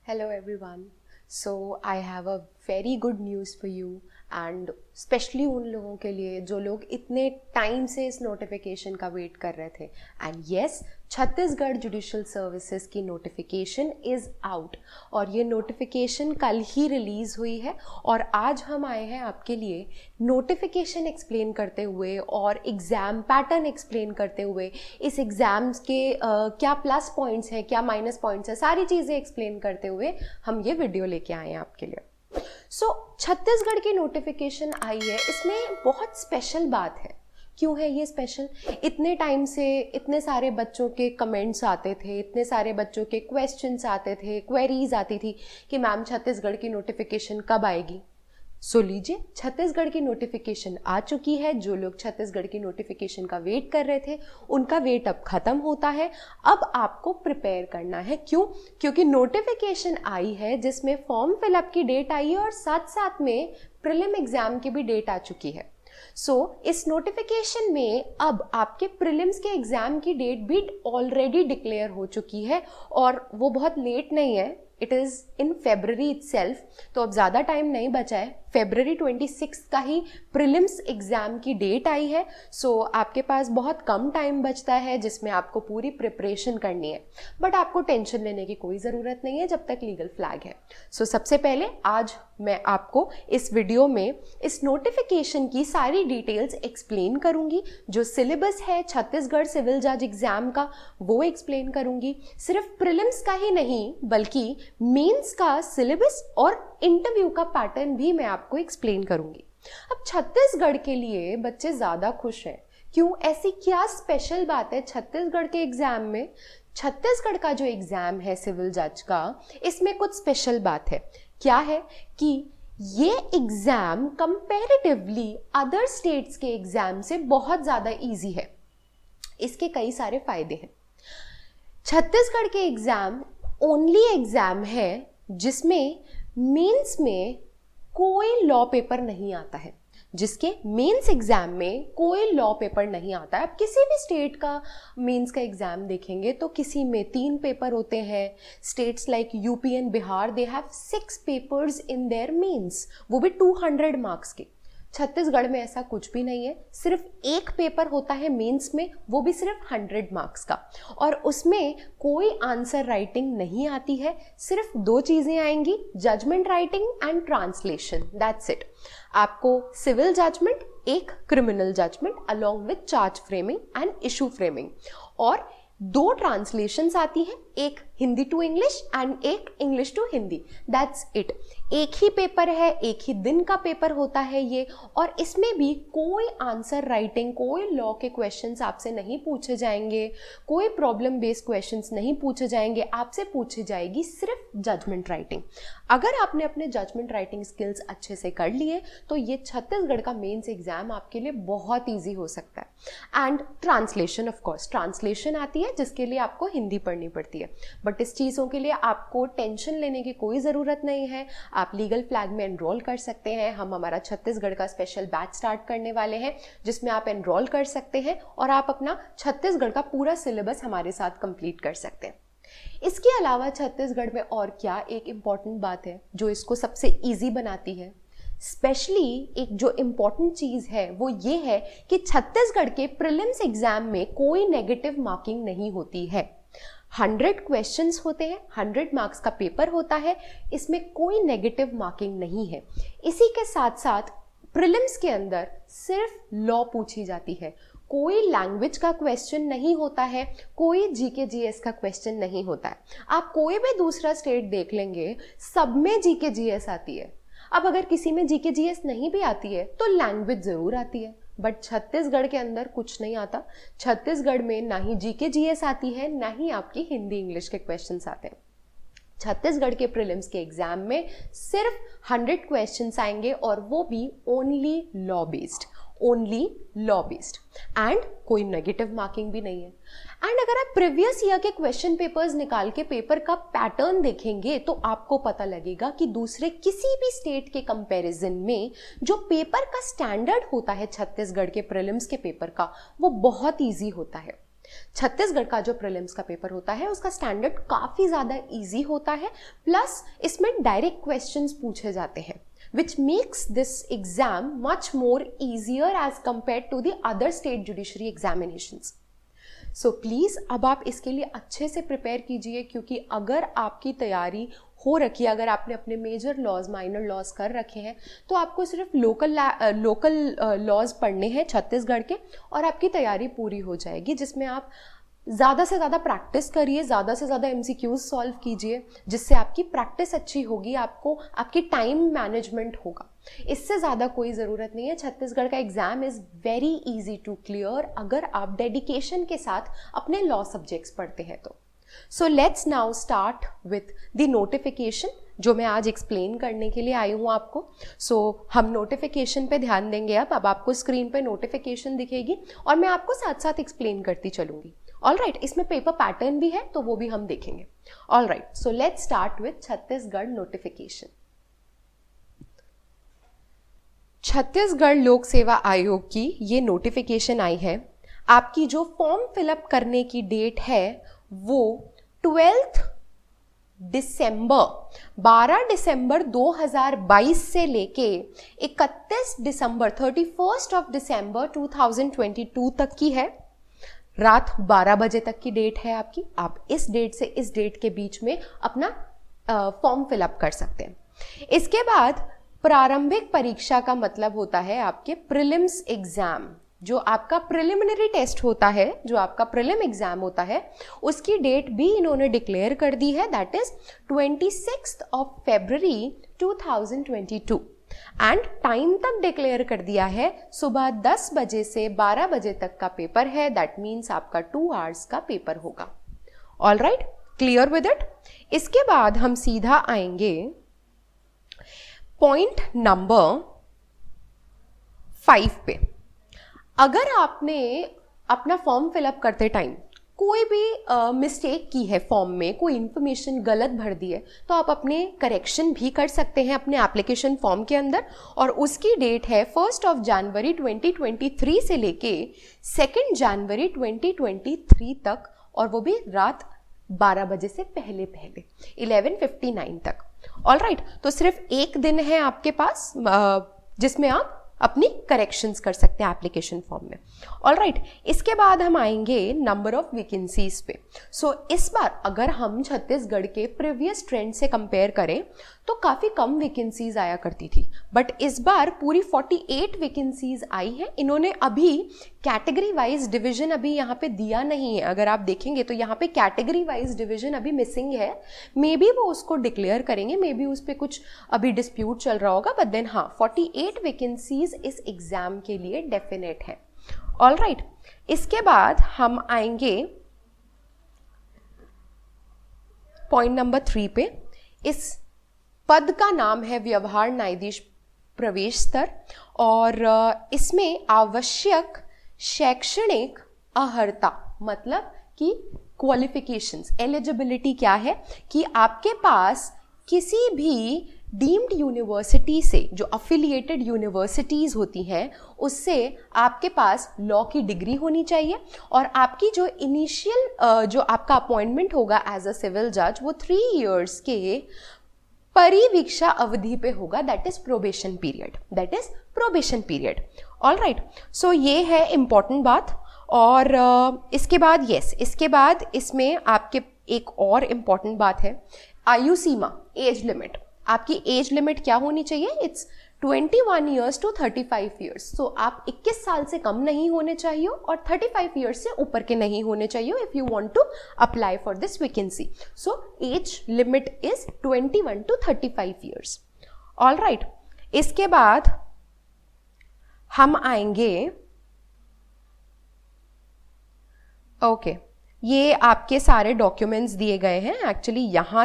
Hello everyone. So I have a very good news for you and specially उन लोगों के लिए जो लोग इतने टाइम से इस नोटिफिकेशन का वेट कर रहे थे। And yes, Chhattisgarh judicial services की नोटिफिकेशन इज़ आउट और ये नोटिफिकेशन कल ही रिलीज़ हुई है और आज हम आए हैं आपके लिए नोटिफिकेशन एक्सप्लेन करते हुए और एग्ज़ाम पैटर्न एक्सप्लेन करते हुए, इस एग्ज़ाम्स के क्या प्लस पॉइंट्स हैं, क्या माइनस पॉइंट्स हैं, सारी चीज़ें एक्सप्लेन करते हुए हम ये वीडियो लेके आए हैं आपके लिए। छत्तीसगढ़ की नोटिफिकेशन आई है, इसमें बहुत स्पेशल बात है। क्यों है ये स्पेशल? इतने टाइम से इतने सारे बच्चों के कमेंट्स आते थे, इतने सारे बच्चों के क्वेश्चंस आते थे, क्वेरीज आती थी कि मैम छत्तीसगढ़ की नोटिफिकेशन कब आएगी। सो लीजिए, छत्तीसगढ़ की नोटिफिकेशन आ चुकी है। जो लोग छत्तीसगढ़ की नोटिफिकेशन का वेट कर रहे थे उनका वेट अब खत्म होता है। अब आपको प्रिपेयर करना है। क्यों? क्योंकि नोटिफिकेशन आई है जिसमें फॉर्म फिलअप की डेट आई है और साथ साथ में प्रीलिम एग्जाम की भी डेट आ चुकी है। इस नोटिफिकेशन में अब आपके प्रीलिम्स के एग्जाम की डेट भी ऑलरेडी डिक्लेयर हो चुकी है और वो बहुत लेट नहीं है। It is in February itself, तो अब ज़्यादा टाइम नहीं बचा है। फेब्रवरी 26 का ही प्रीलिम्स एग्ज़ाम की डेट आई है। आपके पास बहुत कम टाइम बचता है जिसमें आपको पूरी प्रिपरेशन करनी है। बट आपको टेंशन लेने की कोई ज़रूरत नहीं है जब तक लीगल फ्लैग है। सबसे पहले आज मैं आपको इस वीडियो में इस नोटिफिकेशन की सारी डिटेल्स एक्सप्लेन करूंगी। जो सिलेबस है छत्तीसगढ़ सिविल जज एग्जाम का वो एक्सप्लेन करूंगी। सिर्फ प्रीलिम्स का ही नहीं बल्कि मेंस का सिलेबस और इंटरव्यू का पैटर्न भी मैं आपको एक्सप्लेन करूंगी। अब छत्तीसगढ़ के लिए बच्चे ज़्यादा खुश हैं। क्यों? ऐसी क्या स्पेशल बात है छत्तीसगढ़ के एग्जाम में? छत्तीसगढ़ का जो एग्जाम है सिविल जज का, इसमें कुछ स्पेशल बात है। क्या है कि ये एग्जाम कंपैरेटिवली अदर स्टेट्स के एग्जाम से बहुत ज़्यादा इजी है। इसके कई सारे फायदे हैं। छत्तीसगढ़ के एग्जाम ओनली एग्जाम है जिसमें मेंस में कोई लॉ पेपर नहीं आता है, जिसके मेंस एग्जाम में कोई लॉ पेपर नहीं आता है। आप किसी भी स्टेट का मेंस का एग्जाम देखेंगे तो किसी में 3 पेपर होते हैं। States like UP and Bihar, they have 6 papers in their mains, वो भी 200 मार्क्स के। छत्तीसगढ़ में ऐसा कुछ भी नहीं है। सिर्फ एक पेपर होता है मेंस में, वो भी सिर्फ 100 मार्क्स का, और उसमें कोई आंसर राइटिंग नहीं आती है। सिर्फ 2 चीज़ें आएंगी, judgement writing and translation, that's it. आपको सिविल जजमेंट, एक criminal judgement along with charge framing and issue framing, और 2 ट्रांसलेशंस आती है, एक हिंदी टू इंग्लिश एंड एक English to Hindi, that's it. एक ही पेपर है, एक ही दिन का पेपर होता है ये, और इसमें भी कोई आंसर राइटिंग, कोई लॉ के क्वेश्चंस आपसे नहीं पूछे जाएंगे, कोई प्रॉब्लम बेस्ड क्वेश्चंस नहीं पूछे जाएंगे। आपसे पूछी जाएगी सिर्फ जजमेंट राइटिंग। अगर आपने अपने जजमेंट राइटिंग स्किल्स अच्छे से कर लिए तो ये छत्तीसगढ़ का मेंस एग्जाम आपके लिए बहुत ईजी हो सकता है। And translation, of course translation आती है जिसके लिए आपको हिंदी पढ़नी पड़ती है। बट इस चीज़ों के लिए आपको टेंशन लेने की कोई ज़रूरत नहीं है। आप लीगल फ्लैग में एनरोल कर सकते हैं। हम हमारा छत्तीसगढ़ का स्पेशल बैच स्टार्ट करने वाले हैं जिसमें आप एनरोल कर सकते हैं और आप अपना छत्तीसगढ़ का पूरा सिलेबस हमारे साथ कंप्लीट कर सकते हैं। इसके अलावा छत्तीसगढ़ में और क्या एक इम्पॉर्टेंट बात है जो इसको सबसे ईजी बनाती है? स्पेशली एक जो इम्पॉर्टेंट चीज़ है वो ये है कि छत्तीसगढ़ के प्रीलिम्स एग्जाम में कोई नेगेटिव मार्किंग नहीं होती है। 100 क्वेश्चंस होते हैं, 100 मार्क्स का पेपर होता है, इसमें कोई नेगेटिव मार्किंग नहीं है। इसी के साथ साथ प्रीलिम्स के अंदर सिर्फ लॉ पूछी जाती है, कोई लैंग्वेज का क्वेश्चन नहीं होता है, कोई जीके जीएस का क्वेश्चन नहीं होता है। आप कोई भी दूसरा स्टेट देख लेंगे, सब में जीके जीएस आती है। अब अगर किसी में जीके जीएस नहीं भी आती है तो लैंग्वेज ज़रूर आती है, बट छत्तीसगढ़ के अंदर कुछ नहीं आता। छत्तीसगढ़ में ना ही जीके जीएस आती है, ना ही आपकी हिंदी इंग्लिश के क्वेश्चंस आते हैं। छत्तीसगढ़ के प्रीलिम्स के एग्जाम में सिर्फ 100 क्वेश्चंस आएंगे और वो भी ओनली लॉ बेस्ड, एंड कोई नेगेटिव मार्किंग भी नहीं है। एंड अगर आप प्रीवियस ईयर के क्वेश्चन पेपर्स निकाल के पेपर का पैटर्न देखेंगे तो आपको पता लगेगा कि दूसरे किसी भी स्टेट के कंपैरिजन में जो पेपर का स्टैंडर्ड होता है छत्तीसगढ़ के प्रीलिम्स के पेपर का, वो बहुत ईजी होता है। छत्तीसगढ़ का जो प्रीलिम्स का पेपर होता है उसका स्टैंडर्ड काफ़ी ज़्यादा इजी होता है, प्लस इसमें डायरेक्ट क्वेश्चंस पूछे जाते हैं, which makes this exam much more easier as compared to the other state judiciary examinations. So please अब आप इसके लिए अच्छे से प्रिपेयर कीजिए, क्योंकि अगर आपकी तैयारी हो रखी है, अगर आपने अपने मेजर लॉज माइनर लॉज कर रखे हैं, तो आपको सिर्फ लोकल लॉज पढ़ने हैं छत्तीसगढ़ के और आपकी तैयारी पूरी हो जाएगी, जिसमें आप ज़्यादा से ज़्यादा प्रैक्टिस करिए, ज़्यादा से ज़्यादा MCQs सॉल्व कीजिए, जिससे आपकी प्रैक्टिस अच्छी होगी, आपको आपकी टाइम मैनेजमेंट होगा। इससे ज़्यादा कोई ज़रूरत नहीं है। छत्तीसगढ़ का exam is very easy to clear अगर आप डेडिकेशन के साथ अपने लॉ सब्जेक्ट्स पढ़ते हैं तो। So let's now start with the notification, जो मैं आज एक्सप्लेन करने के लिए आई हूँ आपको। सो हम नोटिफिकेशन पे ध्यान देंगे। अब आपको स्क्रीन पे नोटिफिकेशन दिखेगी और मैं आपको साथ साथ एक्सप्लेन करती चलूँगी। ऑल राइट, इसमें पेपर पैटर्न भी है तो वो भी हम देखेंगे। All right, so let's start with Chhattisgarh notification. Chhattisgarh लोक सेवा आयोग की ये नोटिफिकेशन आई है। आपकी जो फॉर्म फिलअप करने की डेट है वो 12 दिसंबर 2022 से लेके 31 दिसंबर 2022 तक की है। रात 12 बजे तक की डेट है आपकी। आप इस डेट से इस डेट के बीच में अपना फॉर्म फिलअप कर सकते हैं। इसके बाद प्रारंभिक परीक्षा का मतलब होता है आपके प्रीलिम्स एग्जाम, जो आपका प्रिलिमिनरी टेस्ट होता है, जो आपका प्रीलिम एग्जाम होता है, उसकी डेट भी इन्होंने डिक्लेयर कर दी है, that is 26 February 2022। And time तक डिक्लेयर कर दिया है, सुबह 10 बजे से 12 बजे तक का पेपर है, दैट मीन्स आपका 2 आवर्स का पेपर होगा। All right, clear with it. इसके बाद हम सीधा आएंगे पॉइंट नंबर 5 पे। अगर आपने अपना फॉर्म फिलअप करते टाइम कोई भी मिस्टेक की है, फॉर्म में कोई इंफॉर्मेशन गलत भर दी है, तो आप अपने करेक्शन भी कर सकते हैं अपने एप्लीकेशन फॉर्म के अंदर। और उसकी डेट है 1 जनवरी 2023 से लेके 2 जनवरी 2023 तक, और वो भी रात 12 बजे से पहले 11:59 तक। ऑल राइट, तो सिर्फ एक दिन है आपके पास जिसमें आप अपनी करेक्शंस कर सकते हैं एप्लीकेशन फॉर्म में। ऑल राइट, इसके बाद हम आएंगे नंबर ऑफ वैकेंसीज पे। सो इस बार अगर हम छत्तीसगढ़ के प्रीवियस ट्रेंड से कंपेयर करें तो काफ़ी कम वैकेंसीज आया करती थी, बट इस बार पूरी 48 वैकेंसीज आई हैं। इन्होंने अभी कैटेगरी वाइज डिवीजन अभी यहाँ पे दिया नहीं है। अगर आप देखेंगे तो यहाँ पे कैटेगरी वाइज डिवीजन अभी मिसिंग है। मे बी वो उसको डिक्लेयर करेंगे, मे बी उस पर कुछ अभी डिस्प्यूट चल रहा होगा, बट देन हाँ, 48 वैकेंसीज इस एग्जाम के लिए डेफिनेट है। ऑल राइट, इसके बाद हम आएंगे पॉइंट नंबर 3 पे। इस पद का नाम है व्यवहार न्यायाधीश प्रवेश स्तर, और इसमें आवश्यक शैक्षणिक अर्हता मतलब कि क्वालिफिकेशंस, एलिजिबिलिटी क्या है कि आपके पास किसी भी डीम्ड यूनिवर्सिटी से, जो अफिलिएटेड यूनिवर्सिटीज़ होती हैं, उससे आपके पास लॉ की डिग्री होनी चाहिए, और आपकी जो इनिशियल जो आपका अपॉइंटमेंट होगा एज अ सिविल जज वो 3 इयर्स के परिवीक्षा अवधि पे होगा, that is probation period. All right, so ये है इंपॉर्टेंट बात। और इसके बाद इसके बाद इसमें आपके एक और इम्पॉर्टेंट बात है, आयु सीमा, एज लिमिट। आपकी एज लिमिट क्या होनी चाहिए? It's 21 years to 35 years. So आप 21 साल से कम नहीं होने चाहिए और 35 ईयर्स से ऊपर के नहीं होने चाहिए if you want to apply for this vacancy. So age limit is 21 to 35 years. All right, इसके बाद हम आएंगे ये आपके सारे डॉक्यूमेंट्स दिए गए हैं। एक्चुअली यहाँ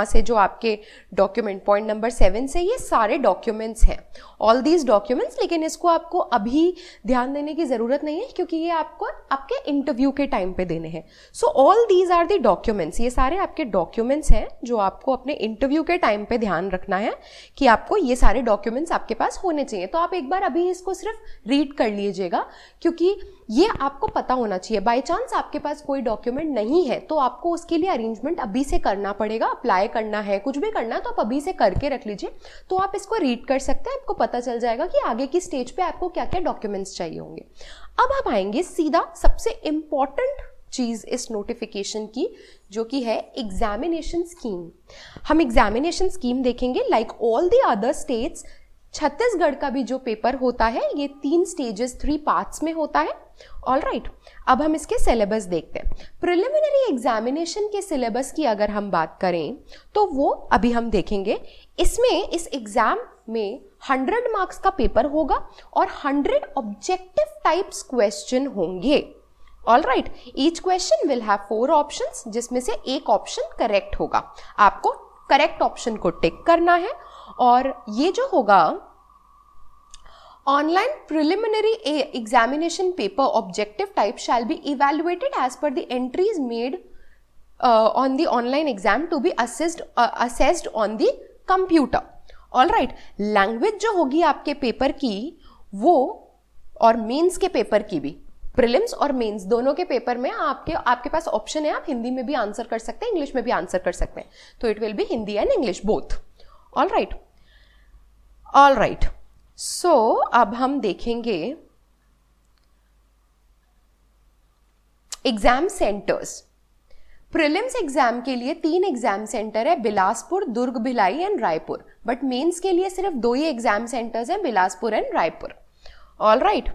से जो आपके डॉक्यूमेंट पॉइंट नंबर 7 से ये सारे डॉक्यूमेंट्स हैं, ऑल दीज डॉक्यूमेंट्स। लेकिन इसको आपको अभी ध्यान देने की ज़रूरत नहीं है क्योंकि ये आपको आपके इंटरव्यू के टाइम पे देने हैं। So all these are the documents, ये सारे आपके डॉक्यूमेंट्स हैं जो आपको अपने इंटरव्यू के टाइम पे ध्यान रखना है कि आपको ये सारे डॉक्यूमेंट्स आपके पास होने चाहिए। तो आप एक बार अभी इसको सिर्फ रीड कर लीजिएगा क्योंकि ये आपको पता होना चाहिए। बाय चांस आपके पास कोई डॉक्यूमेंट नहीं है तो आपको उसके लिए अरेंजमेंट अभी से करना पड़ेगा, अप्लाई करना है, कुछ भी करना है तो आप अभी से करके रख लीजिए, तो आप इसको रीड कर सकते हैं, आपको पता चल जाएगा कि आगे की स्टेज पे आपको क्या क्या डॉक्यूमेंट्स चाहिए होंगे। अब आप आएंगे सीधा सबसे इंपॉर्टेंट चीज इस नोटिफिकेशन की, जो कि है एग्जामिनेशन स्कीम। हम एग्जामिनेशन स्कीम देखेंगे। Like all the other states, Chhattisgarh का भी जो पेपर होता है ये 3 स्टेजेस 3 पार्ट्स में होता है। ऑल राइट, अब हम इसके सिलेबस देखते हैं। प्रिलिमिनरी एग्जामिनेशन के सिलेबस की अगर हम बात करें तो वो अभी हम देखेंगे। इसमें इस एग्जाम में 100 मार्क्स का पेपर होगा और 100 ऑब्जेक्टिव टाइप्स क्वेश्चन होंगे। All right, each question will have 4 options, जिसमें से एक ऑप्शन करेक्ट होगा। आपको करेक्ट ऑप्शन को टिक करना है। और ये जो होगा online preliminary examination paper objective type shall be evaluated as per the entries made on the online exam to be assessed on the computer. All right, language जो होगी आपके पेपर की वो, और मेंस के पेपर की भी, प्रीलिम्स और मेंस दोनों के पेपर में आपके पास ऑप्शन है, आप हिंदी में भी आंसर कर सकते हैं, इंग्लिश में भी आंसर कर सकते हैं, तो it will be Hindi and English both. All right, all right, so अब हम देखेंगे एग्जाम सेंटर्स। प्रीलिम्स एग्जाम के लिए 3 एग्जाम सेंटर है, Bilaspur, Durg, Bhilai and Raipur. But mains के लिए सिर्फ 2 ही एग्जाम सेंटर्स हैं, Bilaspur and Raipur. All right,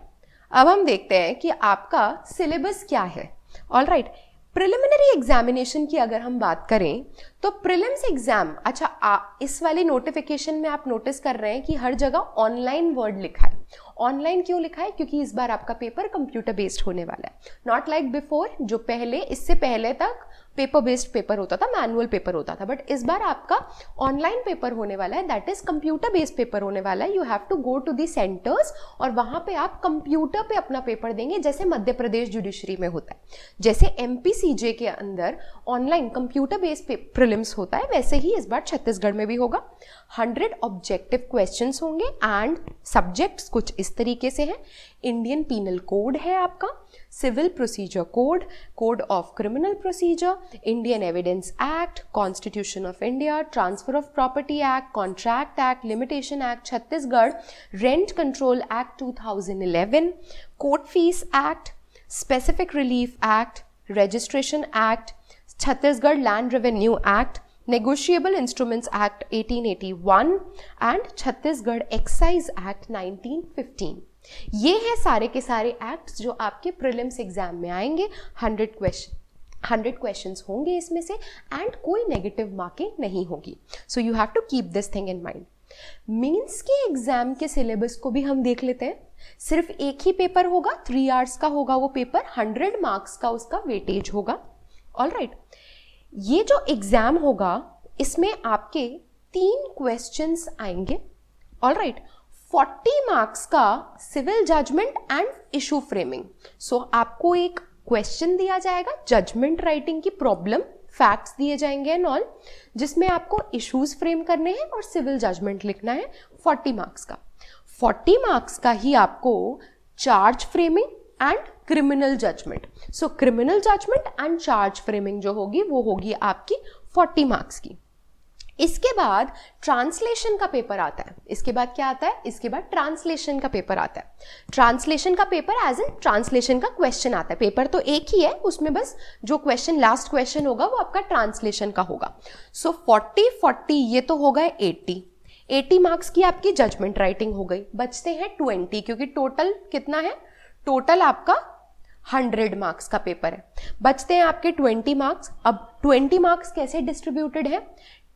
अब हम देखते हैं कि आपका सिलेबस क्या है। ऑल राइट, प्रिलिमिनरी एग्जामिनेशन की अगर हम बात करें तो प्रीलिम्स एग्जाम, अच्छा इस वाली नोटिफिकेशन में आप नोटिस कर रहे हैं कि हर जगह ऑनलाइन वर्ड लिखा है। ऑनलाइन क्यों लिखा है? क्योंकि इस बार आपका पेपर कंप्यूटर बेस्ड होने वाला है, नॉट लाइक बिफोर, जो पहले, इससे पहले तक पेपर बेस्ड पेपर होता था, मैनुअल पेपर होता था, बट इस बार आपका ऑनलाइन पेपर होने वाला है, that is computer based paper होने वाला है। You have to go to the centres और वहां पे आप कंप्यूटर पे अपना पेपर देंगे, जैसे मध्य प्रदेश जुडिशरी में होता है, जैसे एमपीसीजे के अंदर ऑनलाइन कंप्यूटर बेस्ड प्रीलिम्स होता है, वैसे ही इस बार छत्तीसगढ़ में भी होगा। 100 ऑब्जेक्टिव क्वेश्चंस होंगे एंड सब्जेक्ट्स कुछ इस तरीके से हैं। इंडियन पीनल कोड है आपका, civil procedure code, code of criminal procedure, Indian evidence act, constitution of India, transfer of property act, contract act, limitation act Chhattisgarh, rent control act 2011, court fees act, specific relief act, registration act, Chhattisgarh land revenue act, negotiable instruments act 1881 and Chhattisgarh excise act 1915। ये है सारे के सारे acts जो आपके prelims exam में आएंगे। 100 questions होंगे इसमें से एंड कोई नेगेटिव मार्किंग नहीं होगी। So you have to keep this thing in mind. Mains के एग्जाम के सिलेबस को भी हम देख लेते हैं। सिर्फ एक ही पेपर होगा, 3 आवर्स का होगा वो पेपर, 100 मार्क्स का उसका वेटेज होगा। ऑल राइट, ये जो एग्जाम होगा इसमें आपके 3 क्वेश्चंस आएंगे। ऑल राइट, 40 मार्क्स का civil judgement and issue framing. So आपको एक क्वेश्चन दिया जाएगा, जजमेंट राइटिंग की प्रॉब्लम, फैक्ट्स दिए जाएंगे एंड ऑल, जिसमें आपको इश्यूज फ्रेम करने हैं और सिविल जजमेंट लिखना है 40 मार्क्स का। 40 मार्क्स का ही आपको charge framing and criminal judgement. So criminal judgement and charge framing जो होगी वो होगी आपकी 40 मार्क्स की। इसके बाद ट्रांसलेशन का पेपर आता है। इसके बाद क्या आता है? इसके बाद ट्रांसलेशन का पेपर आता है। ट्रांसलेशन का पेपर एज इन ट्रांसलेशन का क्वेश्चन आता है। पेपर तो एक ही है, उसमें बस जो क्वेश्चन, लास्ट क्वेश्चन होगा वो आपका ट्रांसलेशन का होगा। सो 40 ये तो होगा 80 मार्क्स की आपकी जजमेंट राइटिंग हो गई। बचते हैं 20, क्योंकि टोटल कितना है? टोटल आपका 100 मार्क्स का पेपर है। बचते हैं आपके 20 मार्क्स। अब 20 मार्क्स कैसे डिस्ट्रीब्यूटेड है?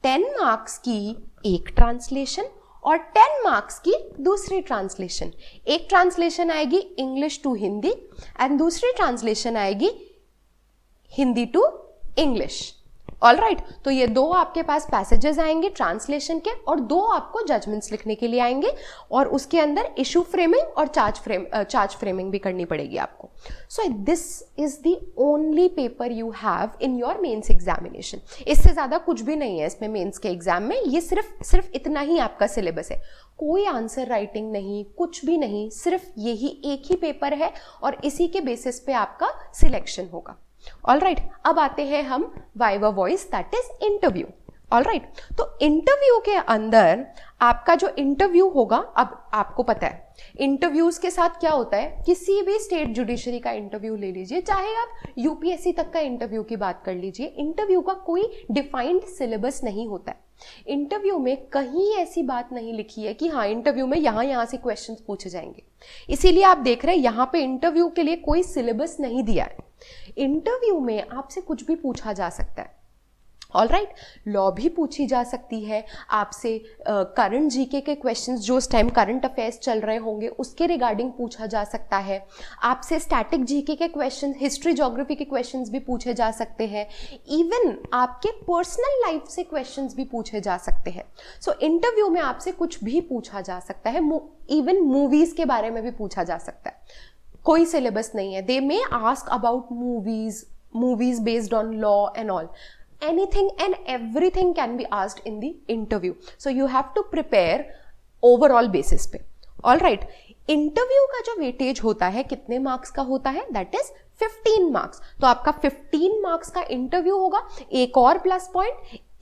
10 मार्क्स की एक ट्रांसलेशन और 10 मार्क्स की दूसरी ट्रांसलेशन। एक ट्रांसलेशन आएगी इंग्लिश टू हिंदी एंड दूसरी ट्रांसलेशन आएगी Hindi to English. All right, तो ये 2 आपके पास पैसेजेस आएंगे ट्रांसलेशन के, और 2 आपको जजमेंट्स लिखने के लिए आएंगे, और उसके अंदर इशू फ्रेमिंग और चार्ज फ्रेमिंग भी करनी पड़ेगी आपको. So this is the only paper you have in your mains examination. इससे ज़्यादा कुछ भी नहीं है इसमें मेंस के एग्जाम में. ये सिर्फ इतना ही आपका सिलेबस है. कोई आंसर राइटिंग नहीं, कुछ भी नहीं, सिर्फ यही एक ही पेपर है और इसी के बेसिस पे आपका सिलेक्शन होगा. ऑल राइट, अब आते हैं हम viva voice, that is interview. All right, तो इंटरव्यू के अंदर आपका जो इंटरव्यू होगा, अब आपको पता है इंटरव्यूज के साथ क्या होता है, किसी भी स्टेट जुडिशरी का इंटरव्यू ले लीजिए, चाहे आप यूपीएससी तक का इंटरव्यू की बात कर लीजिए, इंटरव्यू का कोई डिफाइंड सिलेबस नहीं होता है. इंटरव्यू में कहीं ऐसी बात नहीं लिखी है कि हाँ इंटरव्यू में यहाँ से क्वेश्चंस पूछे जाएंगे. इसीलिए आप देख रहे हैं यहाँ पे इंटरव्यू के लिए कोई सिलेबस नहीं दिया है. इंटरव्यू में आपसे कुछ भी पूछा जा सकता है. ऑल राइट, लॉ भी पूछी जा सकती है आपसे, करंट जीके के क्वेश्चंस जो उस टाइम करंट अफेयर्स चल रहे होंगे उसके रिगार्डिंग पूछा जा सकता है. आपसे स्टैटिक जीके के क्वेश्चंस, हिस्ट्री ज्योग्राफी के क्वेश्चंस भी पूछे जा सकते हैं. इवन आपके पर्सनल लाइफ से क्वेश्चंस भी पूछे जा सकते हैं. सो इंटरव्यू में आपसे कुछ भी पूछा जा सकता है. इवन मूवीज के बारे में भी पूछा जा सकता है. कोई सिलेबस नहीं है. They may ask about movies based on law and all. Anything and everything can be asked in the interview. So you have to prepare overall basis पे. All right. इंटरव्यू का जो वेटेज होता है कितने marks का होता है, that is 15 marks. तो आपका 15 मार्क्स का इंटरव्यू होगा. एक और प्लस पॉइंट,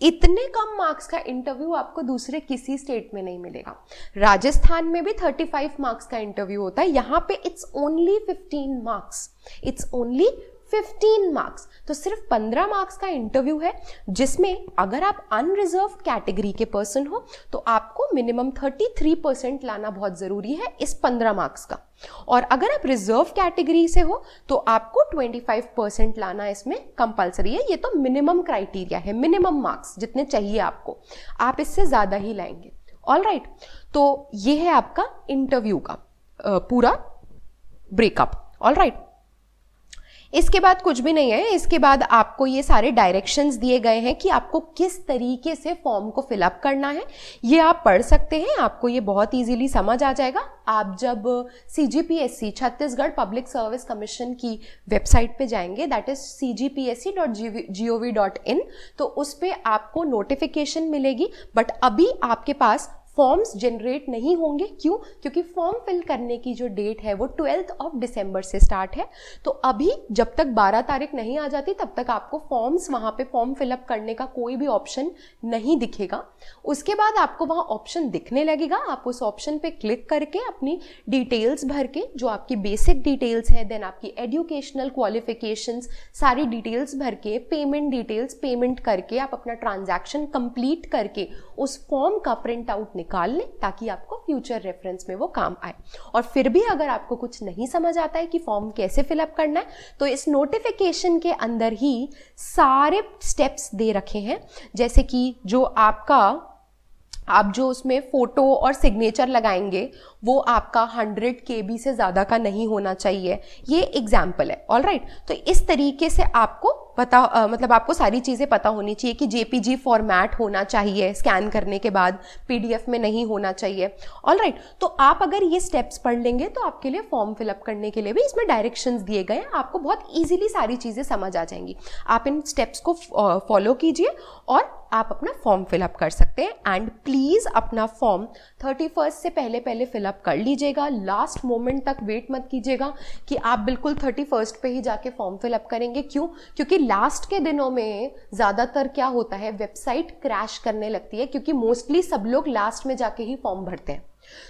इतने कम मार्क्स का इंटरव्यू आपको दूसरे किसी स्टेट में नहीं मिलेगा. राजस्थान में भी 35 मार्क्स का इंटरव्यू होता है, यहाँ पे it's only 15 marks. It's only 15 marks. तो सिर्फ 15 मार्क्स का इंटरव्यू है, जिसमें अगर आप अनरिजर्व कैटेगरी के पर्सन हो तो आपको मिनिमम 33% लाना बहुत जरूरी है इस 15 मार्क्स का, और अगर आप रिजर्व कैटेगरी से हो तो आपको 25% लाना इसमें कंपलसरी है. ये तो मिनिमम क्राइटेरिया है, मिनिमम मार्क्स जितने चाहिए आपको, आप इससे ज्यादा ही लाएंगे. ऑल राइट, तो ये है आपका इंटरव्यू का पूरा ब्रेकअप. ऑल राइट, इसके बाद कुछ भी नहीं है. इसके बाद आपको ये सारे डायरेक्शंस दिए गए हैं कि आपको किस तरीके से फॉर्म को फिलअप करना है. ये आप पढ़ सकते हैं, आपको ये बहुत इजीली समझ आ जाएगा. आप जब CGPSC Chhattisgarh public service commission की वेबसाइट पे जाएंगे, दैट इज cgpsc.gov.in, तो उस पर आपको नोटिफिकेशन मिलेगी. बट अभी आपके पास फॉर्म्स जनरेट नहीं होंगे. क्यों? क्योंकि फॉर्म फिल करने की जो डेट है वो 12 दिसंबर से स्टार्ट है. तो अभी जब तक 12 तारीख नहीं आ जाती तब तक आपको फॉर्म्स, वहाँ पे फॉर्म फिलअप करने का कोई भी ऑप्शन नहीं दिखेगा. उसके बाद आपको वहाँ ऑप्शन दिखने लगेगा. आप उस ऑप्शन पे क्लिक करके अपनी डिटेल्स भर के, जो आपकी बेसिक डिटेल्स है, देन आपकी एजुकेशनल क्वालिफिकेशंस, सारी डिटेल्स भर के, पेमेंट डिटेल्स पेमेंट करके आप अपना ट्रांजैक्शन कंप्लीट करके उस फॉर्म का प्रिंट आउट निकाल लें, ताकि आपको फ्यूचर रेफरेंस में वो काम आए. और फिर भी अगर आपको कुछ नहीं समझ आता है कि फॉर्म कैसे फिलअप करना है, तो इस नोटिफिकेशन के अंदर ही सारे स्टेप्स दे रखे हैं. जैसे कि जो आप जो उसमें फोटो और सिग्नेचर लगाएंगे वो आपका 100 KB से ज़्यादा का नहीं होना चाहिए. ये एग्जाम्पल है. ऑल राइट, तो इस तरीके से आपको मतलब आपको सारी चीज़ें पता होनी चाहिए कि JPG फॉर्मेट होना चाहिए स्कैन करने के बाद, PDF में नहीं होना चाहिए. ऑल राइट, तो आप अगर ये स्टेप्स पढ़ लेंगे तो आपके लिए फॉर्म फिलअप करने के लिए भी इसमें डायरेक्शंस दिए गए हैं. आपको बहुत ईजिली सारी चीज़ें समझ आ जाएंगी. आप इन स्टेप्स को फॉलो कीजिए और आप अपना फॉर्म फिलअप कर सकते हैं. एंड प्लीज़ अपना फॉर्म 31 से पहले फिलअप कर लीजिएगा. लास्ट मोमेंट तक वेट मत कीजिएगा कि आप बिल्कुल 31 पे ही जाके फॉर्म फिलअप करेंगे. क्यों? क्योंकि लास्ट के दिनों में ज़्यादातर क्या होता है, वेबसाइट क्रैश करने लगती है, क्योंकि मोस्टली सब लोग लास्ट में जाके ही फॉर्म भरते हैं.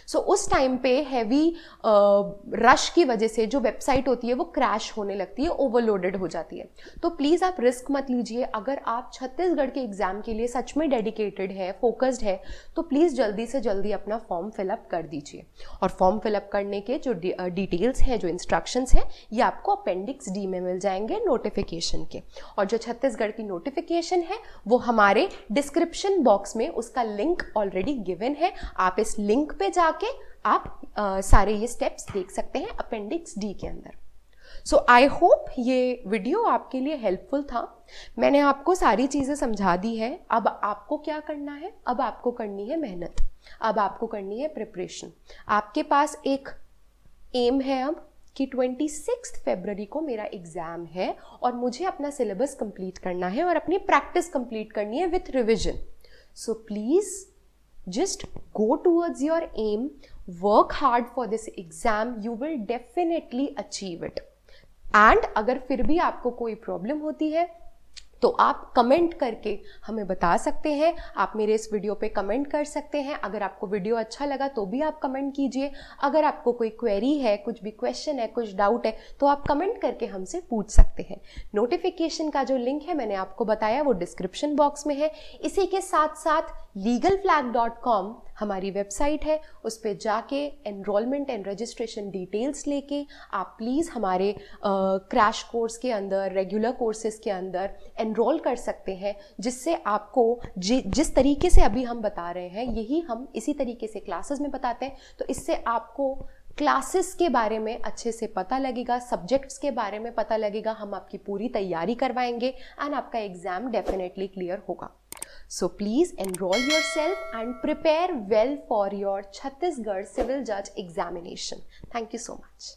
सो उस टाइम पे हैवी रश की वजह से जो वेबसाइट होती है वो क्रैश होने लगती है, ओवरलोडेड हो जाती है. तो प्लीज़ आप रिस्क मत लीजिए. अगर आप छत्तीसगढ़ के एग्जाम के लिए सच में डेडिकेटेड है, फोकस्ड है, तो प्लीज़ जल्दी से जल्दी अपना फॉर्म फिलअप कर दीजिए. और फॉर्म फिलअप करने के जो डिटेल्स हैं, जो इंस्ट्रक्शंस हैं, ये आपको अपेंडिक्स D में मिल जाएंगे नोटिफिकेशन के. और जो छत्तीसगढ़ की नोटिफिकेशन है वो हमारे डिस्क्रिप्शन बॉक्स में उसका लिंक ऑलरेडी गिवन है. आप इस लिंक पे जाके आप सारे ये स्टेप्स देख सकते हैं अपेंडिक्स D के अंदर. सो आई होप ये वीडियो आपके लिए हेल्पफुल था। मैंने आपको सारी चीज़ें समझा दी है। अब आपको क्या करना है? अब आपको करनी है मेहनत, अब आपको करनी है प्रिपरेशन। आपके पास एक एम है अब कि 26 फरवरी को मेरा एग्ज़ाम है और मुझे अपना सिलेबस कंप्लीट करना है और अपनी प्रैक्टिस कंप्लीट करनी है with revision. So please just go towards your aim, work hard for this exam, you will definitely achieve it. And अगर फिर भी आपको कोई प्रॉब्लम होती है तो आप कमेंट करके हमें बता सकते हैं। आप मेरे इस वीडियो पे कमेंट कर सकते हैं। अगर आपको वीडियो अच्छा लगा तो भी आप कमेंट कीजिए। अगर आपको कोई क्वेरी है, कुछ भी क्वेश्चन है, कुछ डाउट है, तो आप कमेंट करके हमसे पूछ सकते हैं। नोटिफिकेशन का जो लिंक है मैंने आपको बताया वो डिस्क्रिप्शन बॉक्स में है। इसी के साथ साथ legalflag.com हमारी वेबसाइट है, उस पर जाके एनरोलमेंट एंड रजिस्ट्रेशन डिटेल्स लेके आप प्लीज़ हमारे क्रैश कोर्स के अंदर, रेगुलर कोर्सेज के अंदर एनरोल कर सकते हैं, जिससे आपको जिस तरीके से अभी हम बता रहे हैं यही हम इसी तरीके से क्लासेस में बताते हैं। तो इससे आपको क्लासेस के बारे में अच्छे से पता लगेगा, सब्जेक्ट्स के बारे में पता लगेगा, हम आपकी पूरी तैयारी करवाएंगे एंड आपका एग्ज़ाम डेफिनेटली क्लियर होगा। So please enroll yourself and prepare well for your Chhattisgarh Civil Judge examination. Thank you so much.